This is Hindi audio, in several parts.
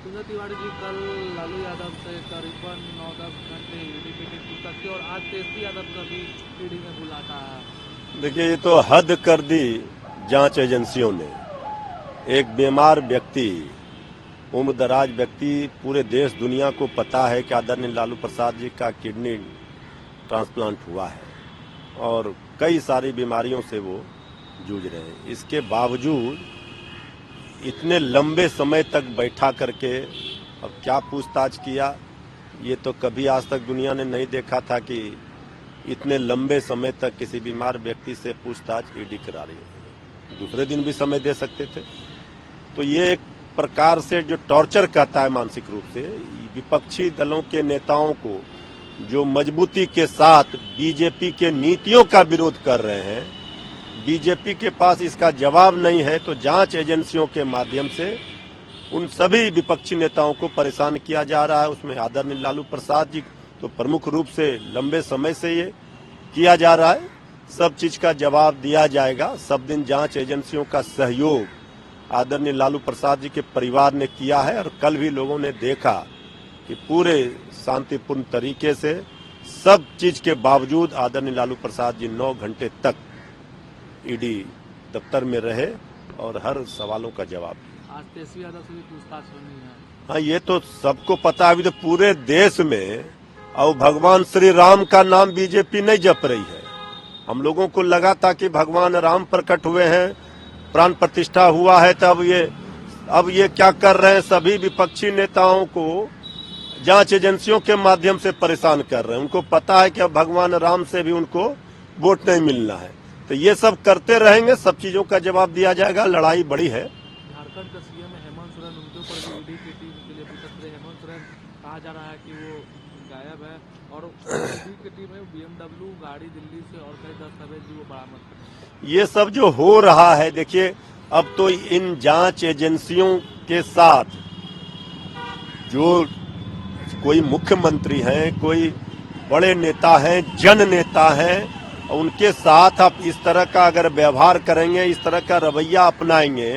सुंदर तिवारी जी, कल लालू यादव से करीबन 9-10 घंटे ईडी की पूछताछ की और आज तेजस्वी यादव का भी ईडी में बुलाता है। देखिए, ये तो हद कर दी जांच एजेंसियों ने। एक बीमार व्यक्ति, उम्रदराज व्यक्ति, पूरे देश दुनिया को पता है कि आदरणीय लालू प्रसाद जी का किडनी ट्रांसप्लांट हुआ है और कई सारी बीमारियों से वो जूझ रहे हैं। इसके बावजूद इतने लंबे समय तक बैठा करके अब क्या पूछताछ किया, ये तो कभी आज तक दुनिया ने नहीं देखा था कि इतने लंबे समय तक किसी बीमार व्यक्ति से पूछताछ ईडी करा रही है। दूसरे दिन भी समय दे सकते थे। तो ये एक प्रकार से जो टॉर्चर कहता है मानसिक रूप से, विपक्षी दलों के नेताओं को जो मजबूती के साथ बीजेपी के नीतियों का विरोध कर रहे हैं, बीजेपी के पास इसका जवाब नहीं है, तो जांच एजेंसियों के माध्यम से उन सभी विपक्षी नेताओं को परेशान किया जा रहा है। उसमें आदरणीय लालू प्रसाद जी तो प्रमुख रूप से लंबे समय से ये किया जा रहा है। सब चीज का जवाब दिया जाएगा। सब दिन जांच एजेंसियों का सहयोग आदरणीय लालू प्रसाद जी के परिवार ने किया है और कल भी लोगों ने देखा कि पूरे शांतिपूर्ण तरीके से सब चीज के बावजूद आदरणीय लालू प्रसाद जी 9 घंटे तक ईडी दफ्तर में रहे और हर सवालों का जवाब दिया। आज तेजस्वी यादव से भी पूछताछ होनी है। हाँ, ये तो सबको पता है। अभी तो पूरे देश में और भगवान श्री राम का नाम बीजेपी नहीं जप रही है। हम लोगों को लगा था कि भगवान राम प्रकट हुए हैं, प्राण प्रतिष्ठा हुआ है, तब अब ये क्या कर रहे हैं, सभी विपक्षी नेताओं को जांच एजेंसियों के माध्यम से परेशान कर रहे हैं। उनको पता है कि अब भगवान राम से भी उनको वोट नहीं मिलना है। तो ये सब करते रहेंगे, सब चीजों का जवाब दिया जाएगा। लड़ाई बड़ी है। झारखंड का सीएम हेमंत सोरेन, उनके ऊपर भी ईडी की टीम के लिए पूछताछ रही। हेमंत सोरेन कहा जा रहा है कि वो गायब है और ईडी की टीम में BMW गाड़ी दिल्ली से और कई दस्तावेज भी वो बरामद कर। ये सब जो हो रहा है, देखिए, अब तो इन जांच एजेंसियों के साथ जो कोई मुख्यमंत्री हैं, कोई बड़े नेता हैं, जन नेता हैं, उनके साथ आप इस तरह का अगर व्यवहार करेंगे, इस तरह का रवैया अपनाएंगे,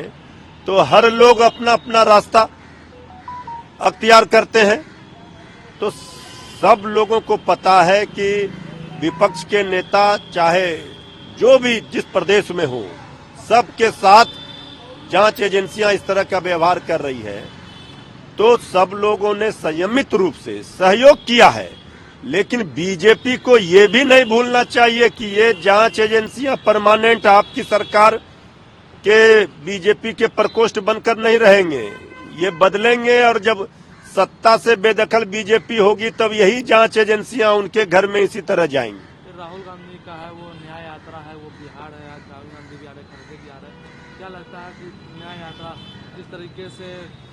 तो हर लोग अपना अपना रास्ता अख्तियार करते हैं। तो सब लोगों को पता है कि विपक्ष के नेता चाहे जो भी जिस प्रदेश में हो, सबके साथ जांच एजेंसियां इस तरह का व्यवहार कर रही है। तो सब लोगों ने संयमित रूप से सहयोग किया है, लेकिन बीजेपी को ये भी नहीं भूलना चाहिए कि ये जांच एजेंसियां परमानेंट आपकी सरकार के बीजेपी के प्रकोष्ठ बनकर नहीं रहेंगे। ये बदलेंगे और जब सत्ता से बेदखल बीजेपी होगी तब यही जांच एजेंसियां उनके घर में इसी तरह जाएंगी। राहुल गांधी का है वो न्याय यात्रा है, वो बिहार है, आज राहुल गांधी भी आ रहे, खड़गे भी आ रहे। क्या लगता है कि न्याय यात्रा जिस तरीके से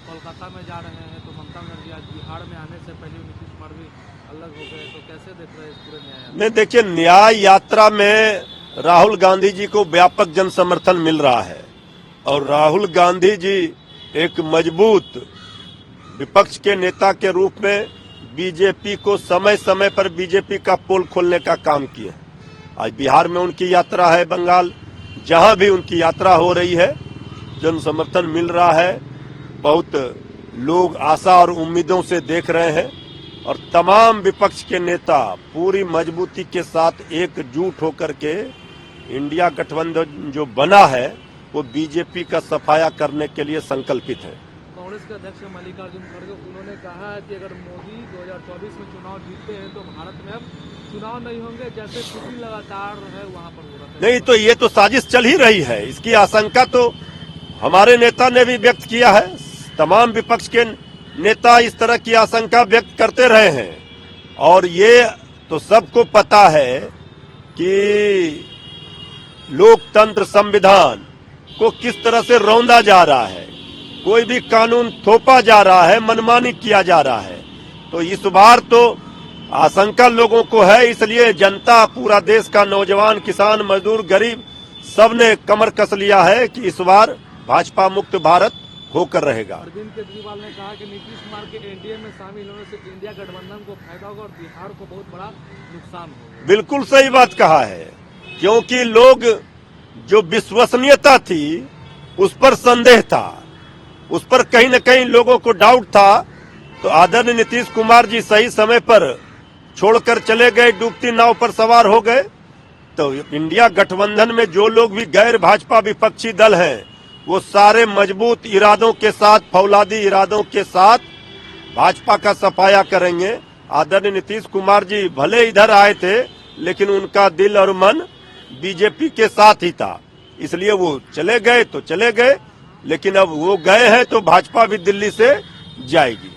कोलकाता में जा रहे हैं, तो ममता बनर्जी आज बिहार में आने से पहले नीतीश कुमार भी अलग हो गए, तो कैसे देख रहे हैं इस पूरे न्याय यात्रा? नहीं, देखिए, न्याय यात्रा में राहुल गांधी जी को व्यापक जन समर्थन मिल रहा है और राहुल गांधी जी एक मजबूत विपक्ष के नेता के रूप में बीजेपी को समय समय पर बीजेपी का पोल खोलने का काम किए। आज बिहार में उनकी यात्रा है, बंगाल, जहां भी उनकी यात्रा हो रही है, जन समर्थन मिल रहा है। बहुत लोग आशा और उम्मीदों से देख रहे हैं और तमाम विपक्ष के नेता पूरी मजबूती के साथ एकजुट होकर के इंडिया गठबंधन जो बना है वो बीजेपी का सफाया करने के लिए संकल्पित है। कांग्रेस के अध्यक्ष मल्लिकार्जुन खड़गे, उन्होंने कहा है कि अगर मोदी 2024 में चुनाव जीतते हैं तो भारत में अब चुनाव नहीं होंगे, जैसे स्थिति लगातार है वहां पर हो रहा है। नहीं, तो ये तो साजिश चल ही रही है। इसकी आशंका तो हमारे नेता ने भी व्यक्त किया है। तमाम विपक्ष के नेता इस तरह की आशंका व्यक्त करते रहे हैं और ये तो सबको पता है कि लोकतंत्र, संविधान को किस तरह से रौंदा जा रहा है। कोई भी कानून थोपा जा रहा है, मनमानी किया जा रहा है। तो इस बार तो आशंका लोगों को है, इसलिए जनता, पूरा देश का नौजवान, किसान, मजदूर, गरीब, सबने कमर कस लिया है कि इस बार भाजपा मुक्त भारत होकर रहेगा। अरविंद केजरीवाल ने कहा कि नीतीश कुमार के एनडीए में शामिल होने से इंडिया गठबंधन को फायदा होगा और बिहार को बहुत बड़ा नुकसान होगा। बिल्कुल सही बात कहा है, क्योंकि लोग जो विश्वसनीयता थी उस पर संदेह था उस पर कहीं न कहीं लोगों को डाउट था। तो आदरणीय नीतीश कुमार जी सही समय पर छोड़कर चले गए, डूबती नाव पर सवार हो गए। तो इंडिया गठबंधन में जो लोग भी गैर भाजपा विपक्षी दल हैं, वो सारे मजबूत इरादों के साथ, फौलादी इरादों के साथ भाजपा का सफाया करेंगे। आदरणीय नीतीश कुमार जी भले इधर आए थे, लेकिन उनका दिल और मन बीजेपी के साथ ही था, इसलिए वो चले गए तो चले गए, लेकिन अब वो गए हैं तो भाजपा भी दिल्ली से जाएगी।